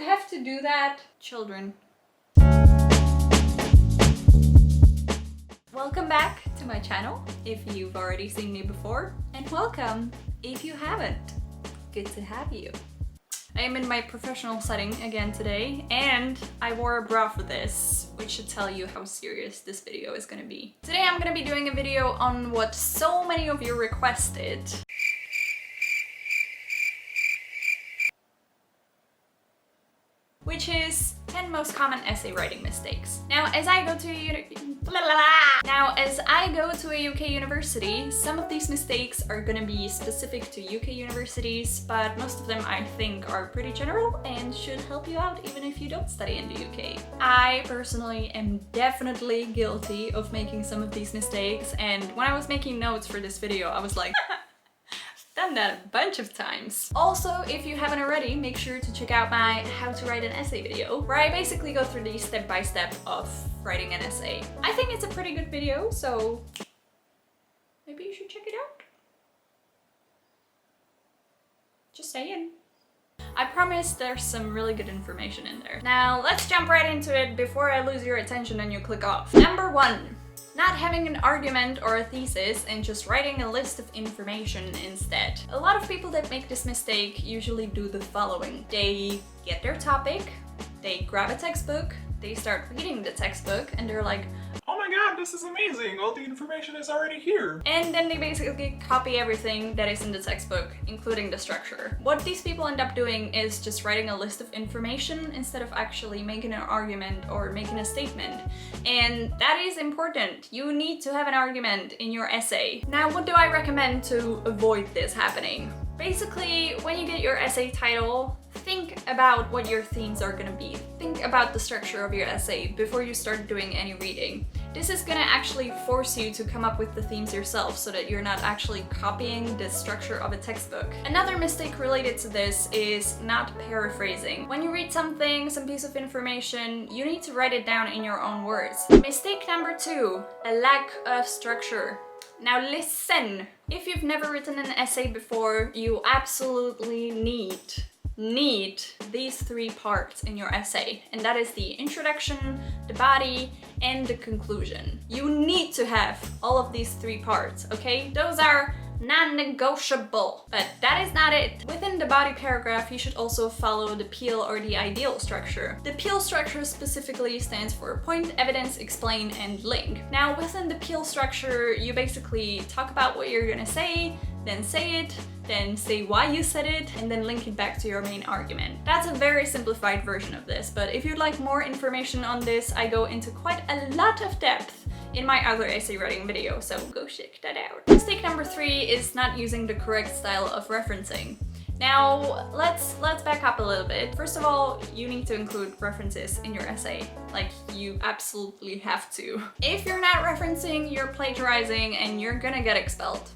don't have to do that, children. Welcome back to my channel if you've already seen me before, and welcome if you haven't. Good to have you. I am in my professional setting again today, and I wore a bra for this, which should tell you how serious this video is gonna be. Today I'm gonna be doing a video on what so many of you requested. Which is 10 most common essay writing mistakes. Now, as I go to a UK university, some of these mistakes are gonna be specific to UK universities, but most of them I think are pretty general and should help you out even if you don't study in the UK. I personally am definitely guilty of making some of these mistakes, and when I was making notes for this video, I was like, done that a bunch of times. Also, if you haven't already, make sure to check out my how to write an essay video, where I basically go through the step-by-step of writing an essay. I think it's a pretty good video, so maybe you should check it out. Just saying. I promise there's some really good information in there. Now, let's jump right into it before I lose your attention and you click off. Number 1. Not having an argument or a thesis and just writing a list of information instead. A lot of people that make this mistake usually do the following. They get their topic, they grab a textbook, they start reading the textbook, and they're like, oh my god, this is amazing! All the information is already here! And then they basically copy everything that is in the textbook, including the structure. What these people end up doing is just writing a list of information instead of actually making an argument or making a statement. And that is important. You need to have an argument in your essay. Now, what do I recommend to avoid this happening? Basically, when you get your essay title, think about what your themes are gonna be. Think about the structure of your essay before you start doing any reading. This is gonna actually force you to come up with the themes yourself so that you're not actually copying the structure of a textbook. Another mistake related to this is not paraphrasing. When you read something, some piece of information, you need to write it down in your own words. Mistake number 2, a lack of structure. Now listen, if you've never written an essay before, you absolutely need these 3 parts in your essay, and that is the introduction, the body, and the conclusion. You need to have all of these 3 parts, okay? Those are non-negotiable, but that is not it. Within the body paragraph, you should also follow the PEEL or the ideal structure. The PEEL structure specifically stands for point, evidence, explain, and link. Now, within the PEEL structure, you basically talk about what you're gonna say, then say it, then say why you said it, and then link it back to your main argument. That's a very simplified version of this, but if you'd like more information on this, I go into quite a lot of depth in my other essay writing video, so go check that out. Mistake number 3 is not using the correct style of referencing. Now, let's back up a little bit. First of all, you need to include references in your essay. Like, you absolutely have to. If you're not referencing, you're plagiarizing and you're gonna get expelled.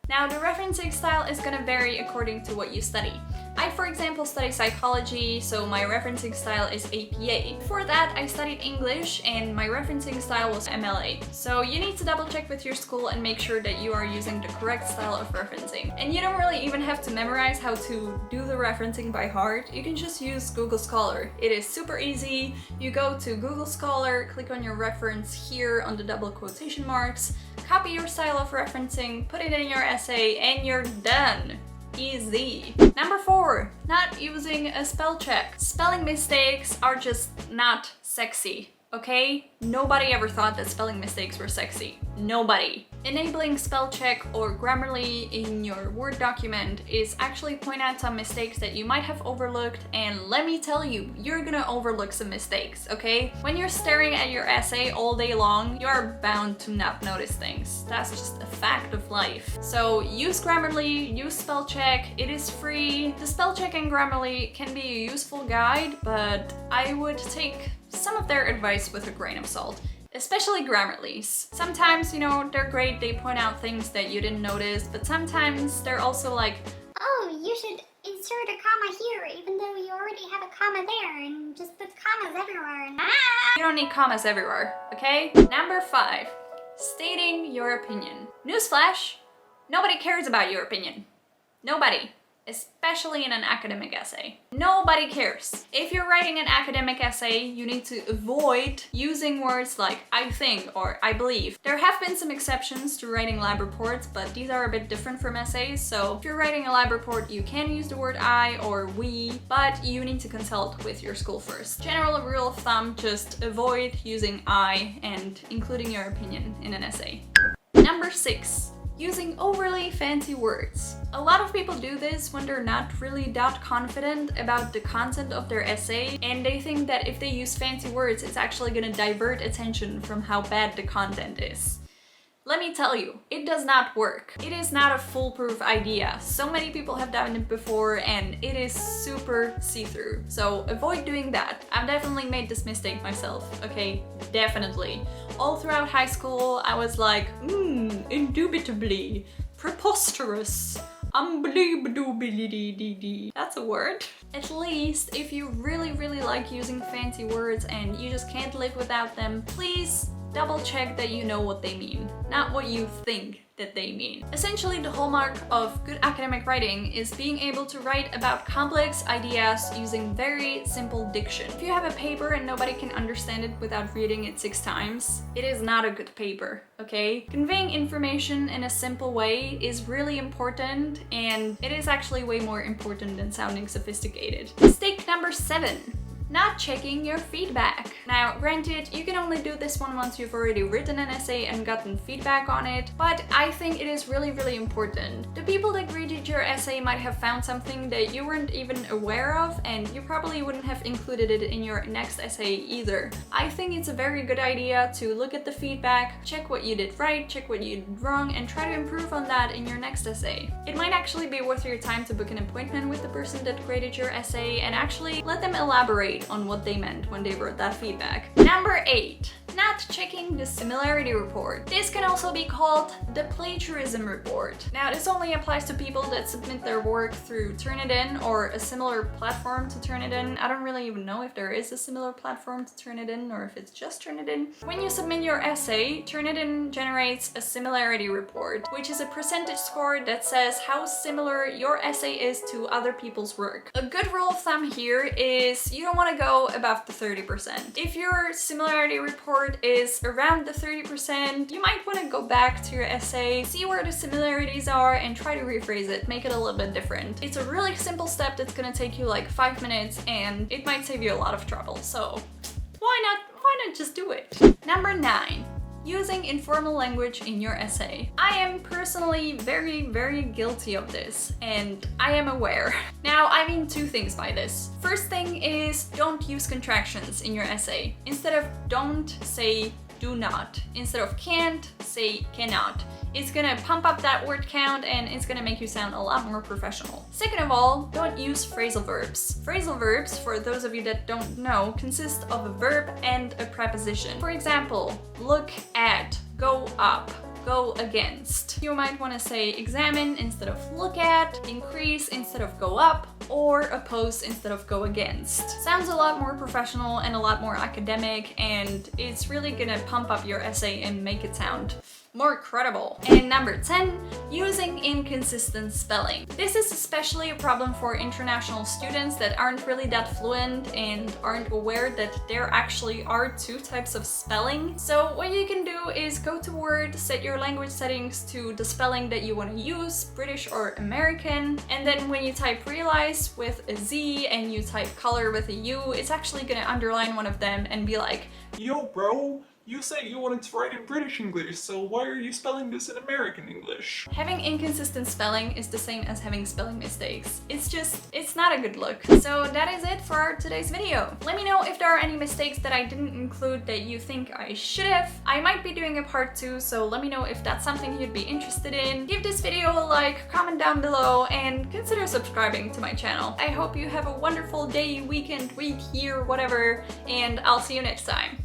Now, the referencing style is gonna vary according to what you study. I, for example, study psychology, so my referencing style is APA. Before that, I studied English, and my referencing style was MLA. So you need to double check with your school and make sure that you are using the correct style of referencing. And you don't really even have to memorize how to do the referencing by heart. You can just use Google Scholar. It is super easy. You go to Google Scholar, click on your reference here on the double quotation marks, copy your style of referencing, put it in your essay, and you're done. Easy. Number 4, not using a spell check. Spelling mistakes are just not sexy, okay? Nobody ever thought that spelling mistakes were sexy. Nobody. Enabling spell check or Grammarly in your Word document is actually point out some mistakes that you might have overlooked, and let me tell you, you're gonna overlook some mistakes, okay? When you're staring at your essay all day long, you're bound to not notice things. That's just a fact of life. So use Grammarly, use spell check, it is free. The spell check and Grammarly can be a useful guide, but I would take some of their advice with a grain of salt. Especially Grammarly's. Sometimes, you know, they're great, they point out things that you didn't notice, but sometimes they're also like, oh, you should insert a comma here, even though you already have a comma there, and just put commas everywhere. And you don't need commas everywhere, okay? Number 5, stating your opinion. Newsflash, nobody cares about your opinion. Nobody. especially in an academic essay. Nobody cares. If you're writing an academic essay, you need to avoid using words like I think or I believe. There have been some exceptions to writing lab reports, but these are a bit different from essays. So if you're writing a lab report, you can use the word I or we, but you need to consult with your school first. General rule of thumb, just avoid using I and including your opinion in an essay. Number 6. Using overly fancy words. A lot of people do this when they're not really that confident about the content of their essay, and they think that if they use fancy words, it's actually gonna divert attention from how bad the content is. Let me tell you, it does not work. It is not a foolproof idea. So many people have done it before and it is super see-through. So avoid doing that. I've definitely made this mistake myself, okay? Definitely. All throughout high school, I was like, indubitably, preposterous, unbelievable. That's a word. At least if you really like using fancy words and you just can't live without them, please double check that you know what they mean, not what you think that they mean. Essentially, the hallmark of good academic writing is being able to write about complex ideas using very simple diction. If you have a paper and nobody can understand it without reading it 6 times, it is not a good paper, okay? Conveying information in a simple way is really important, and it is actually way more important than sounding sophisticated. Mistake number 7. Not checking your feedback. Now, granted, you can only do this one once you've already written an essay and gotten feedback on it, but I think it is really important. The people that graded your essay might have found something that you weren't even aware of, and you probably wouldn't have included it in your next essay either. I think it's a very good idea to look at the feedback, check what you did right, check what you did wrong, and try to improve on that in your next essay. It might actually be worth your time to book an appointment with the person that graded your essay and actually let them elaborate on what they meant when they wrote that feedback. Number 8. Not checking the similarity report. This can also be called the plagiarism report. Now, this only applies to people that submit their work through Turnitin or a similar platform to Turnitin. I don't really even know if there is a similar platform to Turnitin or if it's just Turnitin. When you submit your essay, Turnitin generates a similarity report, which is a percentage score that says how similar your essay is to other people's work. A good rule of thumb here is you don't want to go above the 30%. If your similarity report is around the 30%, you might want to go back to your essay, see where the similarities are, and try to rephrase it, make it a little bit different. It's a really simple step that's gonna take you like 5 minutes, and it might save you a lot of trouble, so why not just do it? Number 9. Using informal language in your essay. I am personally very guilty of this, and I am aware. Now, I mean 2 things by this. First thing is, don't use contractions in your essay. Instead of don't, say do not. Instead of can't, say cannot. It's gonna pump up that word count and it's gonna make you sound a lot more professional. Second of all, don't use phrasal verbs. Phrasal verbs, for those of you that don't know, consist of a verb and a preposition. For example, look at, go up, go against. You might want to say examine instead of look at, increase instead of go up, or oppose instead of go against. Sounds a lot more professional and a lot more academic, and it's really gonna pump up your essay and make it sound more credible. And number 10, using inconsistent spelling. This is especially a problem for international students that aren't really that fluent and aren't aware that there actually are 2 types of spelling. So what you can do is go to Word, set your language settings to the spelling that you want to use, British or American, and then when you type realize with a Z and you type color with a U, it's actually gonna underline one of them and be like, Yo, bro, you said you wanted to write in British English, so why are you spelling this in American English? having inconsistent spelling is the same as having spelling mistakes. It's not a good look. So that is it for today's video. Let me know if there are any mistakes that I didn't include that you think I should have. I might be doing a part 2, so let me know if that's something you'd be interested in. Give this video a like, comment down below, and consider subscribing to my channel. I hope you have a wonderful day, weekend, week, year, whatever, and I'll see you next time.